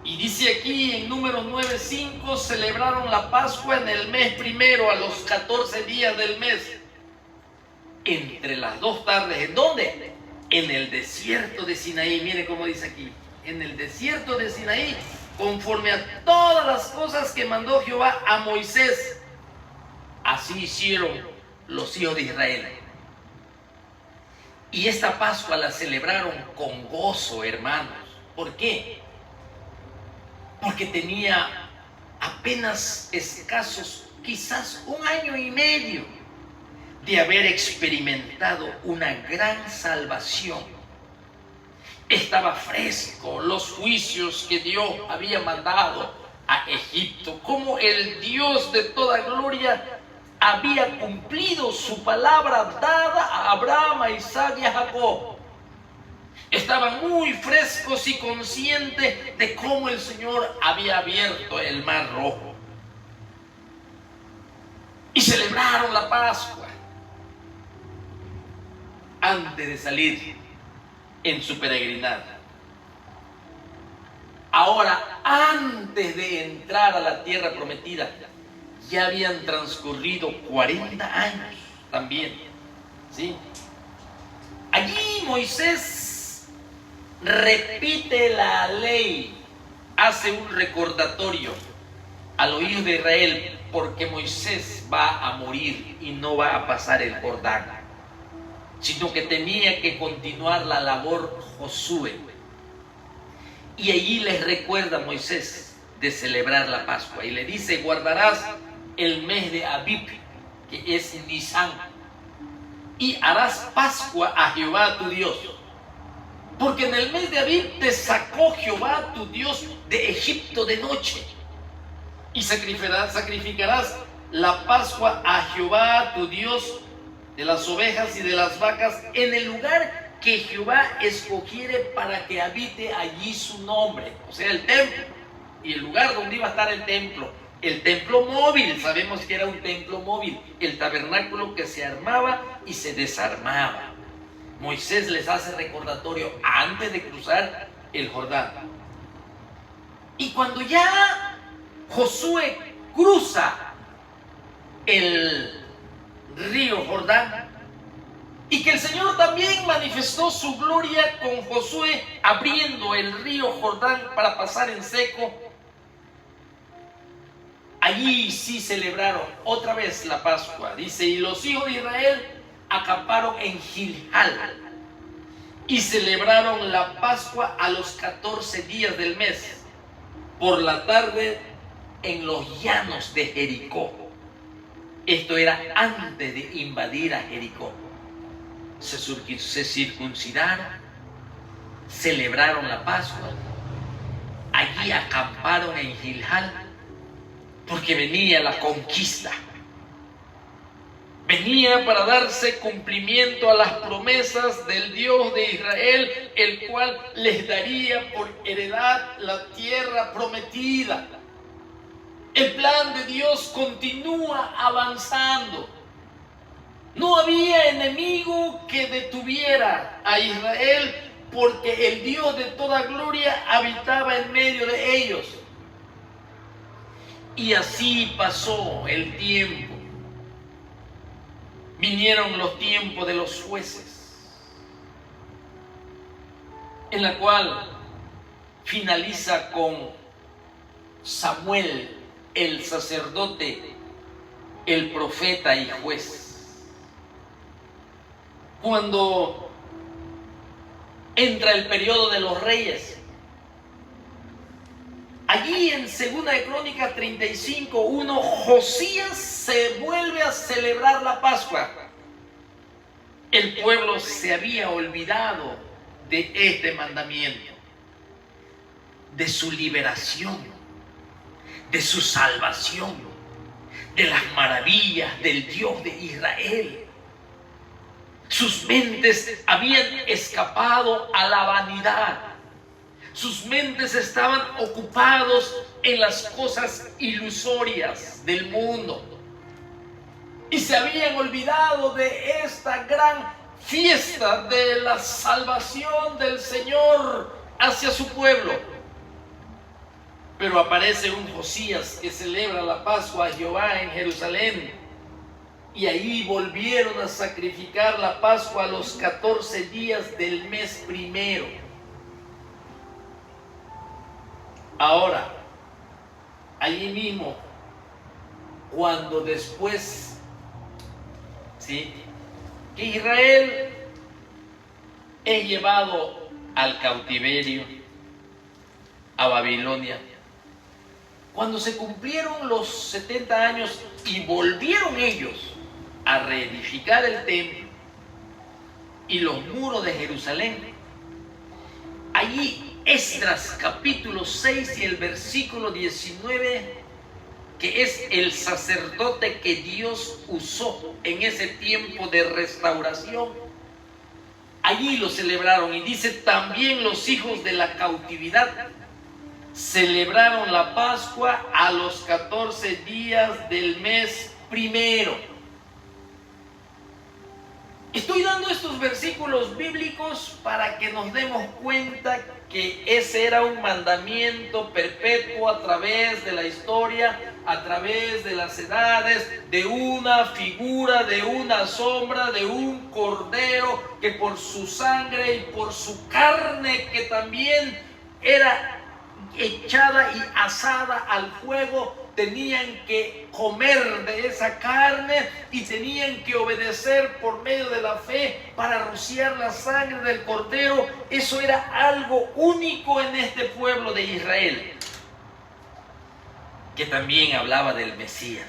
Y dice aquí en Números 9:5, celebraron la Pascua en el mes primero, a los 14 días del mes, entre las dos tardes. ¿En dónde? En el desierto de Sinaí. Mire cómo dice aquí: en el desierto de Sinaí, conforme a todas las cosas que mandó Jehová a Moisés. Así hicieron los hijos de Israel. Y esta Pascua la celebraron con gozo, hermanos. ¿Por qué? Porque tenía apenas escasos, quizás un año y medio, de haber experimentado una gran salvación. Estaba fresco los juicios que Dios había mandado a Egipto, como el Dios de toda gloria había cumplido su palabra dada a Abraham, a Isaac y a Jacob. Estaban muy frescos y conscientes de cómo el Señor había abierto el mar rojo. Y celebraron la Pascua antes de salir en su peregrinada. Ahora, antes de entrar a la tierra prometida, ya habían transcurrido 40 años también, ¿sí? Allí Moisés repite la ley, hace un recordatorio a los hijos de Israel, porque Moisés va a morir y no va a pasar el Jordán, sino que tenía que continuar la labor Josué. Y allí les recuerda a Moisés de celebrar la Pascua y le dice: guardarás el mes de Abib, que es Nisan, y harás Pascua a Jehová tu Dios, porque en el mes de Abib te sacó Jehová tu Dios de Egipto de noche. Y sacrificarás la Pascua a Jehová tu Dios de las ovejas y de las vacas en el lugar que Jehová escogiere para que habite allí su nombre, o sea, el templo. y el lugar donde iba a estar el templo móvil, sabemos que era un templo móvil, el tabernáculo que se armaba y se desarmaba. Moisés les hace recordatorio antes de cruzar el Jordán. Y cuando ya Josué cruza el río Jordán, y que el Señor también manifestó su gloria con Josué abriendo el río Jordán para pasar en seco, allí sí celebraron otra vez la Pascua. Dice, y los hijos de Israel acamparon en Gilgal y celebraron la Pascua a los 14 días del mes, por la tarde en los llanos de Jericó. Esto era antes de invadir a Jericó. Se circuncidaron, celebraron la Pascua, allí acamparon en Gilgal, porque venía la conquista. Venía para darse cumplimiento a las promesas del Dios de Israel, el cual les daría por heredad la tierra prometida. El plan de Dios continúa avanzando. No había enemigo que detuviera a Israel, porque el Dios de toda gloria habitaba en medio de ellos. Y así pasó el tiempo. Vinieron los tiempos de los jueces, en la cual finaliza con Samuel, el sacerdote, el profeta y juez. Cuando entra el periodo de los reyes, allí en 2 de Crónicas 35:1, Josías se vuelve a celebrar la Pascua. El pueblo se había olvidado de este mandamiento, de su liberación, de su salvación, de las maravillas del Dios de Israel. Sus mentes habían escapado a la vanidad. Sus mentes estaban ocupados en las cosas ilusorias del mundo. Y se habían olvidado de esta gran fiesta de la salvación del Señor hacia su pueblo. Pero aparece un Josías que celebra la Pascua a Jehová en Jerusalén. Y ahí volvieron a sacrificar la Pascua a los 14 días del mes primero. Ahora, allí mismo, cuando después, ¿sí?, que Israel es llevado al cautiverio, a Babilonia, cuando se cumplieron los 70 años y volvieron ellos a reedificar el templo y los muros de Jerusalén, allí Esdras capítulo 6 y el versículo 19, que es el sacerdote que Dios usó en ese tiempo de restauración, allí lo celebraron. Y dice, también los hijos de la cautividad celebraron la Pascua a los 14 días del mes primero. Estoy dando estos versículos bíblicos para que nos demos cuenta que ese era un mandamiento perpetuo a través de la historia, a través de las edades, de una figura, de una sombra, de un cordero que por su sangre y por su carne, que también era echada y asada al fuego, tenían que comer de esa carne y tenían que obedecer por medio de la fe para rociar la sangre del cordero. Eso era algo único en este pueblo de Israel, que también hablaba del Mesías.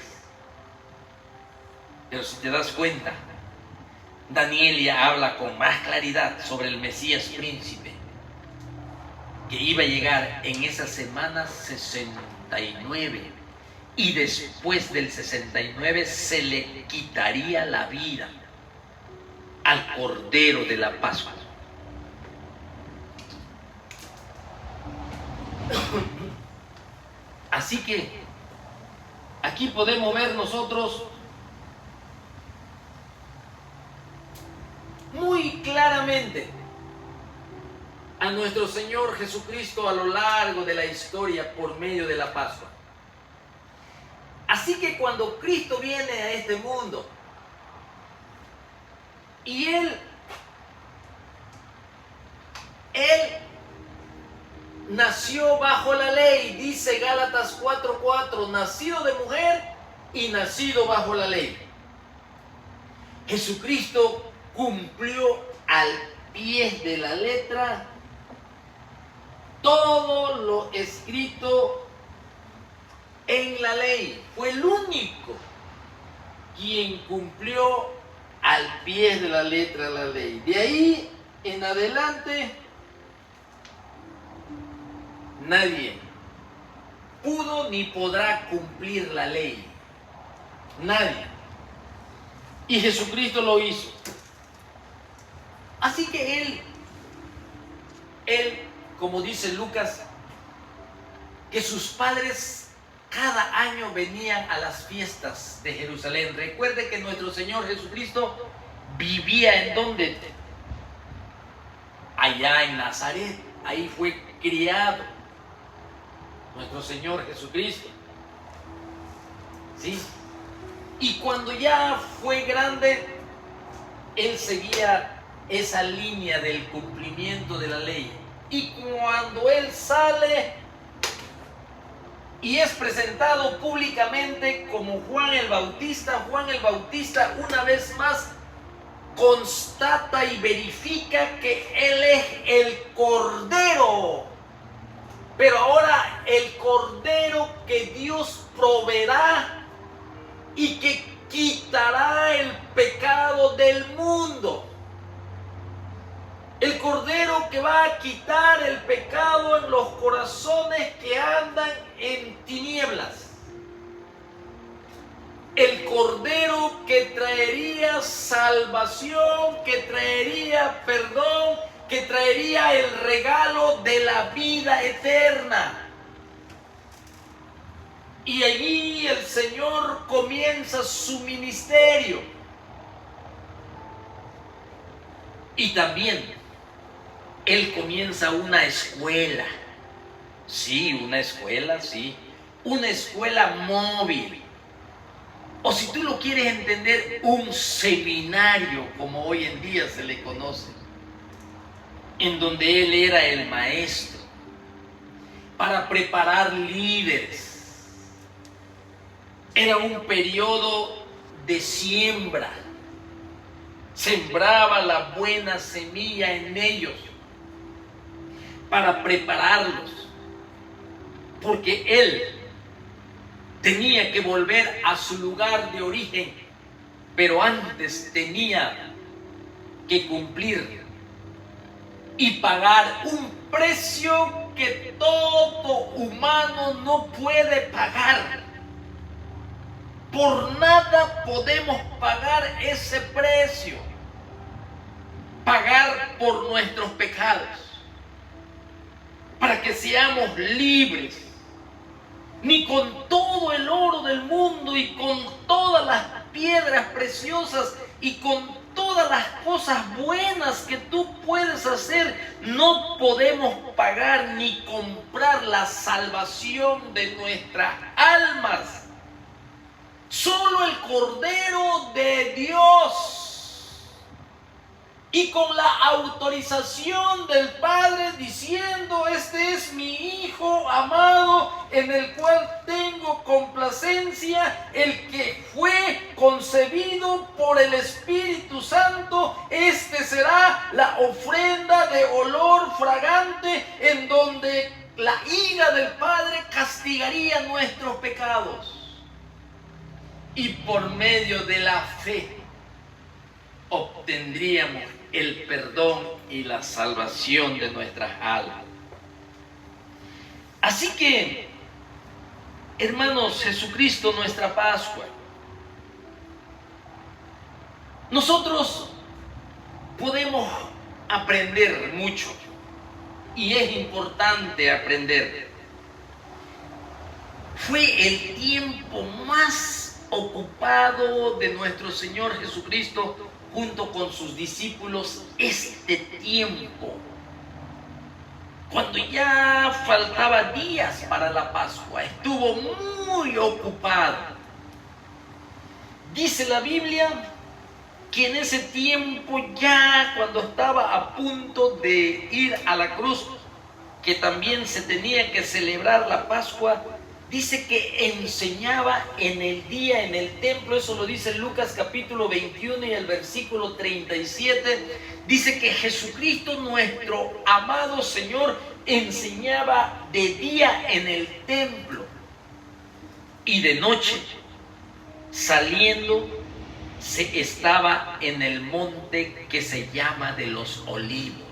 Pero si te das cuenta, Daniel ya habla con más claridad sobre el Mesías príncipe, que iba a llegar en esa semana 69, y después del 69 se le quitaría la vida al Cordero de la Pascua. Así que aquí podemos ver nosotros muy claramente a nuestro Señor Jesucristo a lo largo de la historia por medio de la Pascua. Así que cuando Cristo viene a este mundo y Él nació bajo la ley, dice Gálatas 4:4, nacido de mujer y nacido bajo la ley. Jesucristo cumplió al pie de la letra todo lo escrito en la ley. Fue el único quien cumplió al pie de la letra la ley. De ahí en adelante, nadie pudo ni podrá cumplir la ley. Nadie. Y Jesucristo lo hizo. Así que Él, como dice Lucas, que sus padres cada año venían a las fiestas de Jerusalén. Recuerde que nuestro Señor Jesucristo vivía ¿en dónde? Allá en Nazaret. Ahí fue criado nuestro Señor Jesucristo. ¿Sí? Y cuando ya fue grande, Él seguía esa línea del cumplimiento de la ley. Y cuando Él sale y es presentado públicamente como Juan el Bautista una vez más constata y verifica que Él es el Cordero. Pero ahora el Cordero que Dios proveerá y que quitará el pecado del mundo. El Cordero que va a quitar el pecado en los corazones que andan en tinieblas. El Cordero que traería salvación, que traería perdón, que traería el regalo de la vida eterna. Y allí el Señor comienza su ministerio. Y también Él comienza una escuela. Sí, una escuela, sí. Una escuela móvil. O si tú lo quieres entender, un seminario, como hoy en día se le conoce. En donde Él era el maestro. Para preparar líderes. Era un periodo de siembra. Sembraba la buena semilla en ellos para prepararlos, porque Él tenía que volver a su lugar de origen, pero antes tenía que cumplir y pagar un precio que todo humano no puede pagar. Por nada podemos pagar ese precio. Pagar por nuestros pecados. Para que seamos libres. Ni con todo el oro del mundo y con todas las piedras preciosas y con todas las cosas buenas que tú puedes hacer, no podemos pagar ni comprar la salvación de nuestras almas. Solo el Cordero de Dios. Y con la autorización del Padre diciendo: este es mi Hijo amado en el cual tengo complacencia, el que fue concebido por el Espíritu Santo, este será la ofrenda de olor fragante en donde la ira del Padre castigaría nuestros pecados. Y por medio de la fe obtendríamos el perdón y la salvación de nuestras almas. Así que, hermanos, Jesucristo, nuestra Pascua, nosotros podemos aprender mucho y es importante aprender. fue el tiempo más ocupado de nuestro Señor Jesucristo junto con sus discípulos. Este tiempo, cuando ya faltaba días para la Pascua, estuvo muy ocupado. Dice la Biblia que en ese tiempo, ya cuando estaba a punto de ir a la cruz, que también se tenía que celebrar la Pascua, dice que enseñaba en el día en el templo. Eso lo dice Lucas capítulo 21 y el versículo 37. Dice que Jesucristo, nuestro amado Señor, enseñaba de día en el templo y de noche, saliendo, se estaba en el monte que se llama de los Olivos.